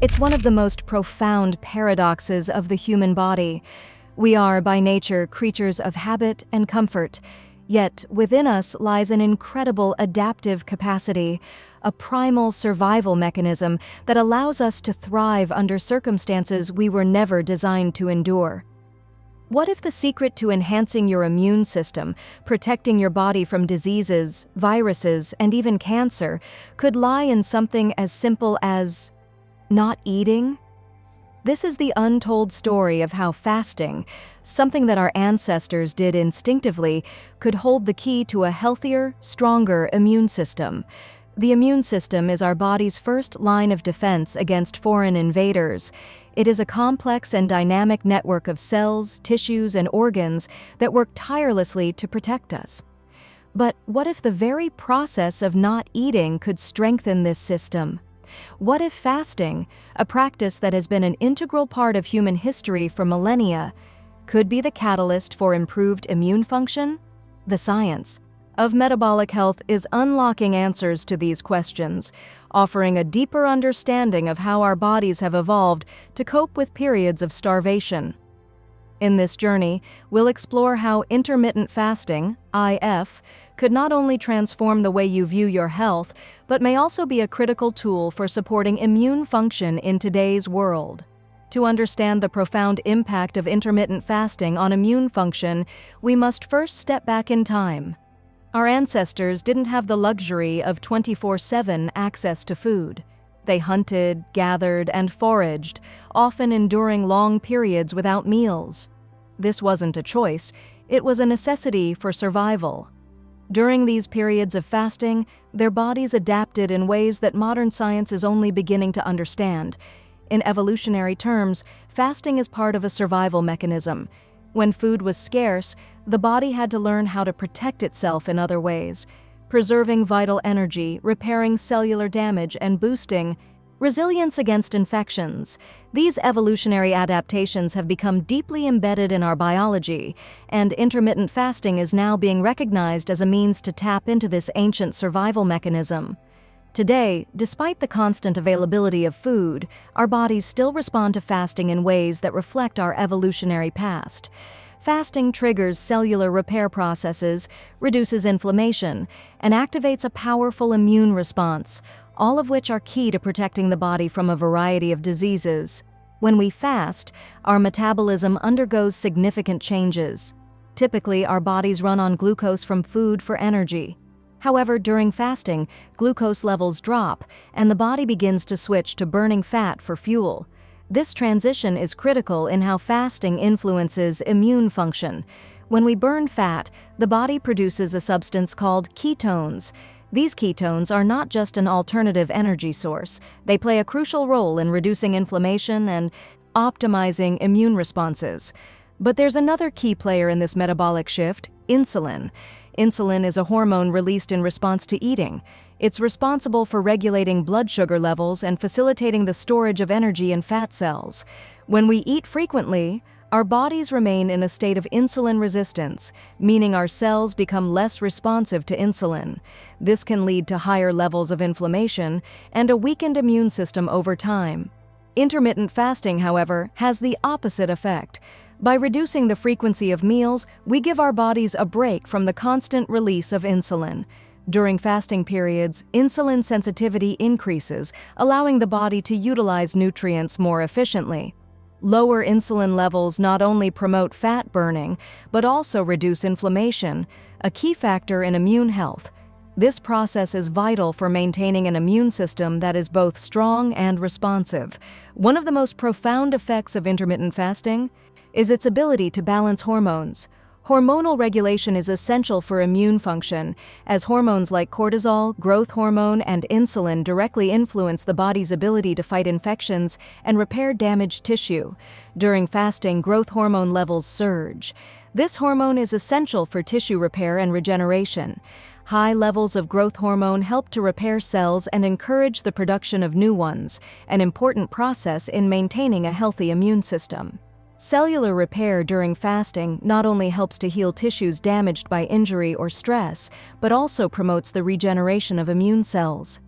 It's one of the most profound paradoxes of the human body. We are, by nature, creatures of habit and comfort, yet within us lies an incredible adaptive capacity, a primal survival mechanism that allows us to thrive under circumstances we were never designed to endure. What if the secret to enhancing your immune system, protecting your body from diseases, viruses, and even cancer, could lie in something as simple as not eating? This is the untold story of how fasting, something that our ancestors did instinctively, could hold the key to a healthier, stronger immune system. The immune system is our body's first line of defense against foreign invaders. It is a complex and dynamic network of cells, tissues, and organs that work tirelessly to protect us. But what if the very process of not eating could strengthen this system? What if fasting, a practice that has been an integral part of human history for millennia, could be the catalyst for improved immune function? The science of metabolic health is unlocking answers to these questions, offering a deeper understanding of how our bodies have evolved to cope with periods of starvation. In this journey, we'll explore how intermittent fasting, IF, could not only transform the way you view your health, but may also be a critical tool for supporting immune function in today's world. To understand the profound impact of intermittent fasting on immune function, we must first step back in time. Our ancestors didn't have the luxury of 24/7 access to food. They hunted, gathered, and foraged, often enduring long periods without meals. This wasn't a choice, it was a necessity for survival. During these periods of fasting, their bodies adapted in ways that modern science is only beginning to understand. In evolutionary terms, fasting is part of a survival mechanism. When food was scarce, the body had to learn how to protect itself in other ways, preserving vital energy, repairing cellular damage, and boosting resilience against infections. These evolutionary adaptations have become deeply embedded in our biology, and intermittent fasting is now being recognized as a means to tap into this ancient survival mechanism. Today, despite the constant availability of food, our bodies still respond to fasting in ways that reflect our evolutionary past. Fasting triggers cellular repair processes, reduces inflammation, and activates a powerful immune response, all of which are key to protecting the body from a variety of diseases. When we fast, our metabolism undergoes significant changes. Typically, our bodies run on glucose from food for energy. However, during fasting, glucose levels drop, and the body begins to switch to burning fat for fuel. This transition is critical in how fasting influences immune function. When we burn fat, the body produces a substance called ketones. These ketones are not just an alternative energy source. They play a crucial role in reducing inflammation and optimizing immune responses. But there's another key player in this metabolic shift: insulin. Insulin is a hormone released in response to eating. It's responsible for regulating blood sugar levels and facilitating the storage of energy in fat cells. When we eat frequently, our bodies remain in a state of insulin resistance, meaning our cells become less responsive to insulin. This can lead to higher levels of inflammation and a weakened immune system over time. Intermittent fasting, however, has the opposite effect. By reducing the frequency of meals, we give our bodies a break from the constant release of insulin. During fasting periods, insulin sensitivity increases, allowing the body to utilize nutrients more efficiently. Lower insulin levels not only promote fat burning, but also reduce inflammation, a key factor in immune health. This process is vital for maintaining an immune system that is both strong and responsive. One of the most profound effects of intermittent fasting is its ability to balance hormones. Hormonal regulation is essential for immune function, as hormones like cortisol, growth hormone, and insulin directly influence the body's ability to fight infections and repair damaged tissue. During fasting, growth hormone levels surge. This hormone is essential for tissue repair and regeneration. High levels of growth hormone help to repair cells and encourage the production of new ones, an important process in maintaining a healthy immune system. Cellular repair during fasting not only helps to heal tissues damaged by injury or stress, but also promotes the regeneration of immune cells.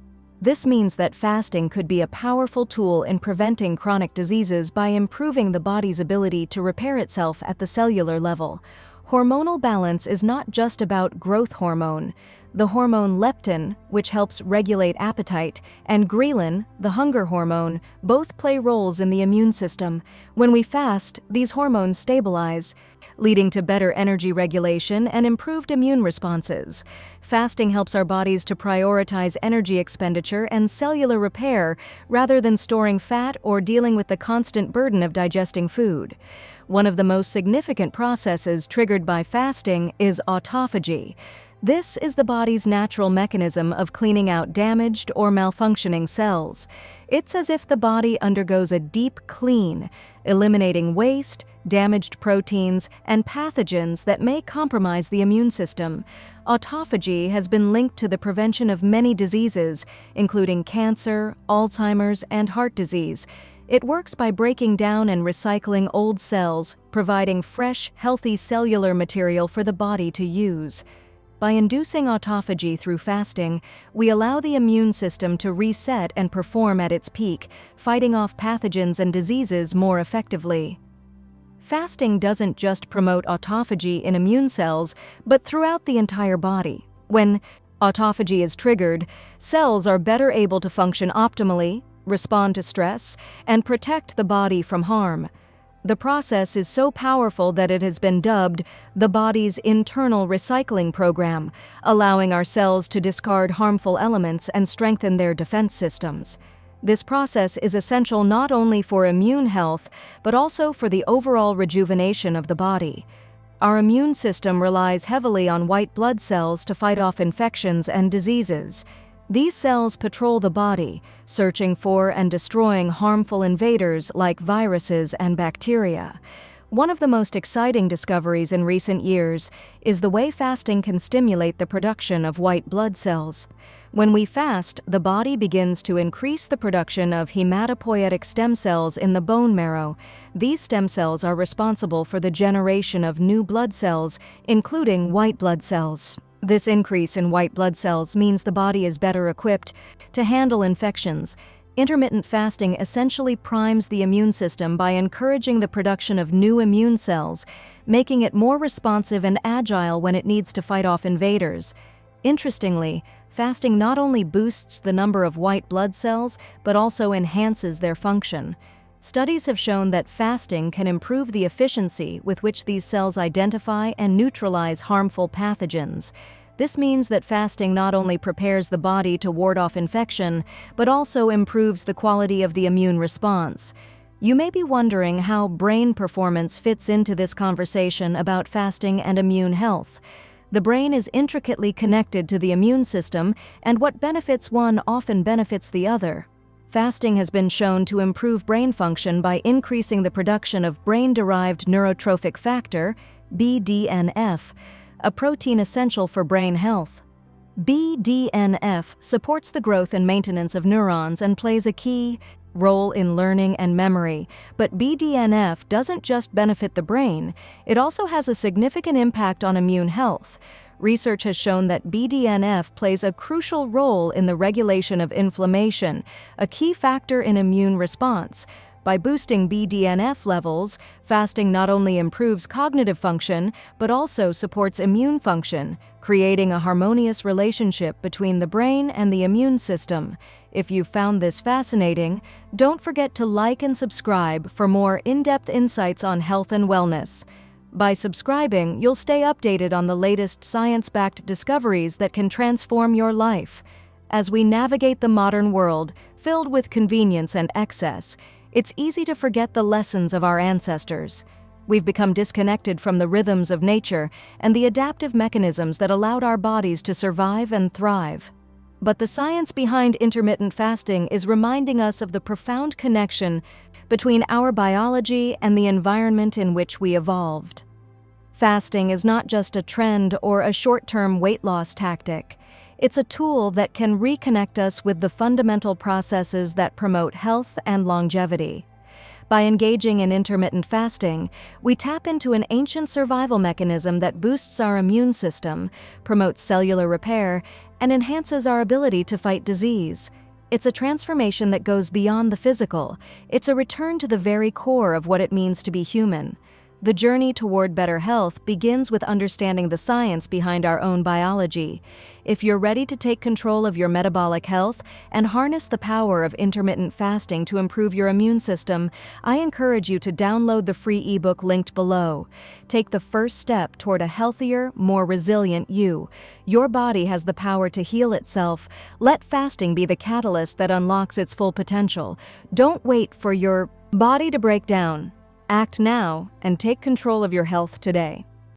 This means that fasting could be a powerful tool in preventing chronic diseases by improving the body's ability to repair itself at the cellular level. Hormonal balance is not just about growth hormone. The hormone leptin, which helps regulate appetite, and ghrelin, the hunger hormone, both play roles in the immune system. When we fast, these hormones stabilize, leading to better energy regulation and improved immune responses. Fasting helps our bodies to prioritize energy expenditure and cellular repair rather than storing fat or dealing with the constant burden of digesting food. One of the most significant processes triggered by fasting is autophagy. This is the body's natural mechanism of cleaning out damaged or malfunctioning cells. It's as if the body undergoes a deep clean, eliminating waste, damaged proteins, and pathogens that may compromise the immune system. Autophagy has been linked to the prevention of many diseases, including cancer, Alzheimer's, and heart disease. It works by breaking down and recycling old cells, providing fresh, healthy cellular material for the body to use. By inducing autophagy through fasting, we allow the immune system to reset and perform at its peak, fighting off pathogens and diseases more effectively. Fasting doesn't just promote autophagy in immune cells, but throughout the entire body. When autophagy is triggered, cells are better able to function optimally, respond to stress, and protect the body from harm. The process is so powerful that it has been dubbed the body's internal recycling program, allowing our cells to discard harmful elements and strengthen their defense systems. This process is essential not only for immune health, but also for the overall rejuvenation of the body. Our immune system relies heavily on white blood cells to fight off infections and diseases. These cells patrol the body, searching for and destroying harmful invaders like viruses and bacteria. One of the most exciting discoveries in recent years is the way fasting can stimulate the production of white blood cells. When we fast, the body begins to increase the production of hematopoietic stem cells in the bone marrow. These stem cells are responsible for the generation of new blood cells, including white blood cells. This increase in white blood cells means the body is better equipped to handle infections. Intermittent fasting essentially primes the immune system by encouraging the production of new immune cells, making it more responsive and agile when it needs to fight off invaders. Interestingly, fasting not only boosts the number of white blood cells, but also enhances their function. Studies have shown that fasting can improve the efficiency with which these cells identify and neutralize harmful pathogens. This means that fasting not only prepares the body to ward off infection, but also improves the quality of the immune response. You may be wondering how brain performance fits into this conversation about fasting and immune health. The brain is intricately connected to the immune system, and what benefits one often benefits the other. Fasting has been shown to improve brain function by increasing the production of brain-derived neurotrophic factor, BDNF, a protein essential for brain health. BDNF supports the growth and maintenance of neurons and plays a key role in learning and memory. But BDNF doesn't just benefit the brain, it also has a significant impact on immune health. Research has shown that BDNF plays a crucial role in the regulation of inflammation, a key factor in immune response. By boosting BDNF levels, fasting not only improves cognitive function, but also supports immune function, creating a harmonious relationship between the brain and the immune system. If you found this fascinating, don't forget to like and subscribe for more in-depth insights on health and wellness. By subscribing, you'll stay updated on the latest science-backed discoveries that can transform your life. As we navigate the modern world, filled with convenience and excess, it's easy to forget the lessons of our ancestors. We've become disconnected from the rhythms of nature and the adaptive mechanisms that allowed our bodies to survive and thrive. But the science behind intermittent fasting is reminding us of the profound connection between our biology and the environment in which we evolved. Fasting is not just a trend or a short-term weight loss tactic. It's a tool that can reconnect us with the fundamental processes that promote health and longevity. By engaging in intermittent fasting, we tap into an ancient survival mechanism that boosts our immune system, promotes cellular repair, and enhances our ability to fight disease. It's a transformation that goes beyond the physical. It's a return to the very core of what it means to be human. The journey toward better health begins with understanding the science behind our own biology. If you're ready to take control of your metabolic health and harness the power of intermittent fasting to improve your immune system, I encourage you to download the free ebook linked below. Take the first step toward a healthier, more resilient you. Your body has the power to heal itself. Let fasting be the catalyst that unlocks its full potential. Don't wait for your body to break down. Act now and take control of your health today.